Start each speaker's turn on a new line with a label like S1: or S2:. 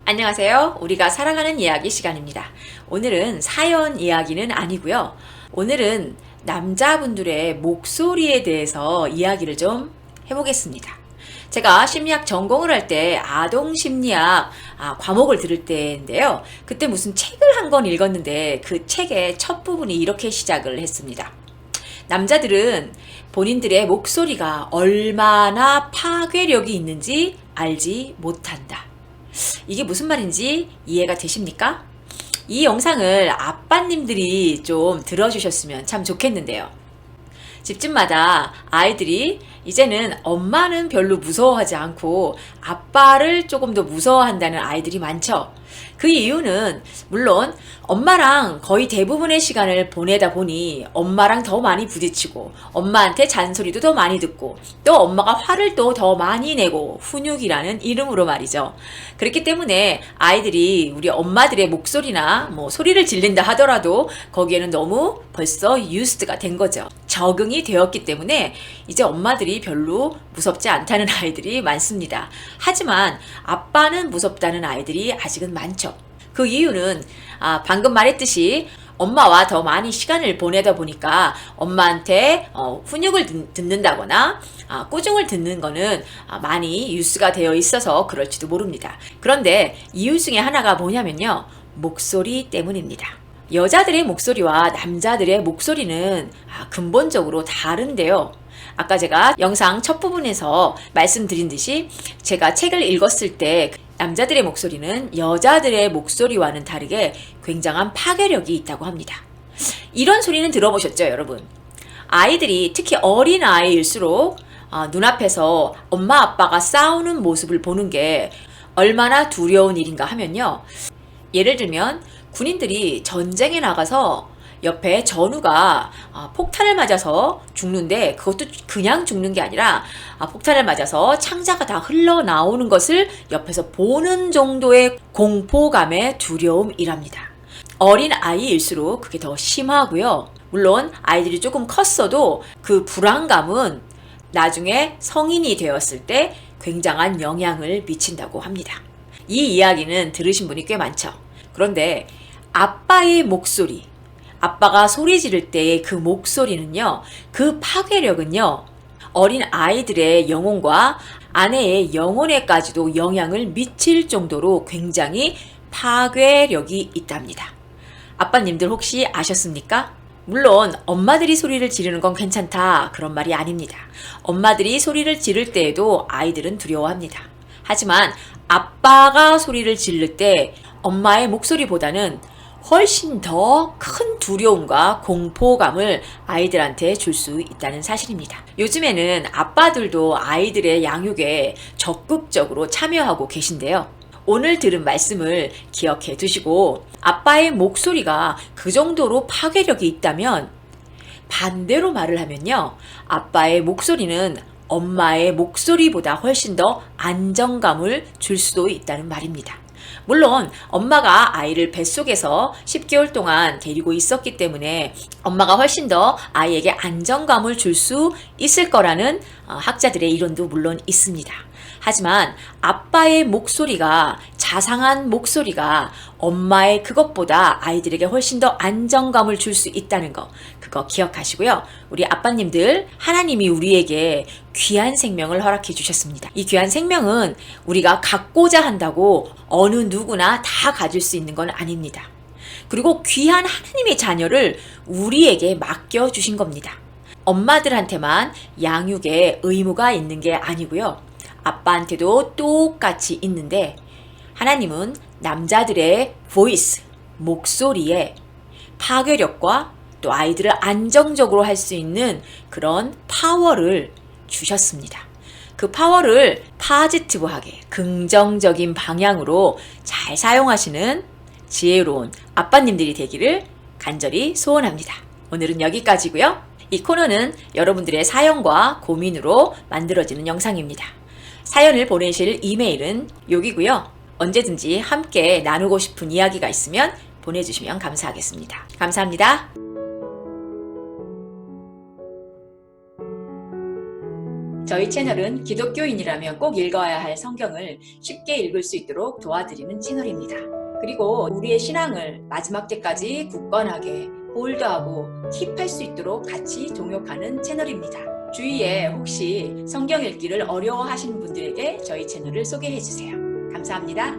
S1: 안녕하세요. 우리가 살아가는 이야기 시간입니다. 오늘은 사연 이야기는 아니고요. 오늘은 남자분들의 목소리에 대해서 이야기를 좀 해보겠습니다. 제가 심리학 전공을 할 때 아동 심리학 과목을 들을 때인데요. 그때 무슨 책을 한 권 읽었는데 그 책의 첫 부분이 이렇게 시작을 했습니다. 남자들은 본인들의 목소리가 얼마나 파괴력이 있는지 알지 못한다. 이게 무슨 말인지 이해가 되십니까? 이 영상을 아빠님들이 좀 들어주셨으면 참 좋겠는데요. 집집마다 아이들이 이제는 엄마는 별로 무서워하지 않고 아빠를 조금 더 무서워한다는 아이들이 많죠. 그 이유는 물론 엄마랑 거의 대부분의 시간을 보내다 보니 엄마랑 더 많이 부딪히고 엄마한테 잔소리도 더 많이 듣고 또 엄마가 화를 또 더 많이 내고 훈육이라는 이름으로 말이죠. 그렇기 때문에 아이들이 우리 엄마들의 목소리나 소리를 질린다 하더라도 거기에는 너무 벌써 유스드가 된 거죠. 적응이 되었기 때문에 이제 엄마들이 별로 무섭지 않다는 아이들이 많습니다. 하지만 아빠는 무섭다는 아이들이 아직은 많죠. 그 이유는 방금 말했듯이 엄마와 더 많이 시간을 보내다 보니까 엄마한테 훈육을 듣는다거나 꾸중을 듣는 거는 많이 유스가 되어 있어서 그럴지도 모릅니다. 그런데 이유 중에 하나가 뭐냐면요. 목소리 때문입니다. 여자들의 목소리와 남자들의 목소리는 근본적으로 다른데요. 아까 제가 영상 첫 부분에서 말씀드린 듯이 제가 책을 읽었을 때 남자들의 목소리는 여자들의 목소리와는 다르게 굉장한 파괴력이 있다고 합니다. 이런 소리는 들어보셨죠, 여러분? 아이들이 특히 어린 아이일수록 눈앞에서 엄마 아빠가 싸우는 모습을 보는 게 얼마나 두려운 일인가 하면요. 예를 들면 군인들이 전쟁에 나가서 옆에 전우가 폭탄을 맞아서 죽는데 그것도 그냥 죽는 게 아니라 폭탄을 맞아서 창자가 다 흘러나오는 것을 옆에서 보는 정도의 공포감의 두려움이랍니다. 어린 아이일수록 그게 더 심하고요. 물론 아이들이 조금 컸어도 그 불안감은 나중에 성인이 되었을 때 굉장한 영향을 미친다고 합니다. 이 이야기는 들으신 분이 꽤 많죠. 그런데 아빠의 목소리, 아빠가 소리 지를 때의 그 목소리는요, 그 파괴력은요, 어린 아이들의 영혼과 아내의 영혼에까지도 영향을 미칠 정도로 굉장히 파괴력이 있답니다. 아빠님들 혹시 아셨습니까? 물론 엄마들이 소리를 지르는 건 괜찮다 그런 말이 아닙니다. 엄마들이 소리를 지를 때에도 아이들은 두려워합니다. 하지만 아빠가 소리를 지를 때 엄마의 목소리보다는 훨씬 더 큰 두려움과 공포감을 아이들한테 줄 수 있다는 사실입니다. 요즘에는 아빠들도 아이들의 양육에 적극적으로 참여하고 계신데요. 오늘 들은 말씀을 기억해 두시고 아빠의 목소리가 그 정도로 파괴력이 있다면 반대로 말을 하면요. 아빠의 목소리는 엄마의 목소리보다 훨씬 더 안정감을 줄 수도 있다는 말입니다. 물론 엄마가 아이를 뱃속에서 10개월 동안 데리고 있었기 때문에 엄마가 훨씬 더 아이에게 안정감을 줄 수 있을 거라는 학자들의 이론도 물론 있습니다. 하지만 아빠의 목소리가 자상한 목소리가 엄마의 그것보다 아이들에게 훨씬 더 안정감을 줄 수 있다는 거 그거 기억하시고요. 우리 아빠님들 하나님이 우리에게 귀한 생명을 허락해 주셨습니다. 이 귀한 생명은 우리가 갖고자 한다고 어느 누구나 다 가질 수 있는 건 아닙니다. 그리고 귀한 하나님의 자녀를 우리에게 맡겨 주신 겁니다. 엄마들한테만 양육의 의무가 있는 게 아니고요. 아빠한테도 똑같이 있는데 하나님은 남자들의 보이스, 목소리에 파괴력과 또 아이들을 안정적으로 할 수 있는 그런 파워를 주셨습니다. 그 파워를 포지티브하게 긍정적인 방향으로 잘 사용하시는 지혜로운 아빠님들이 되기를 간절히 소원합니다. 오늘은 여기까지고요. 이 코너는 여러분들의 사연과 고민으로 만들어지는 영상입니다. 사연을 보내실 이메일은 여기고요. 언제든지 함께 나누고 싶은 이야기가 있으면 보내주시면 감사하겠습니다. 감사합니다. 저희 채널은 기독교인이라면 꼭 읽어야 할 성경을 쉽게 읽을 수 있도록 도와드리는 채널입니다. 그리고 우리의 신앙을 마지막 때까지 굳건하게 홀드하고 킵할 수 있도록 같이 동역하는 채널입니다. 주위에 혹시 성경 읽기를 어려워하시는 분들에게 저희 채널을 소개해 주세요. 감사합니다.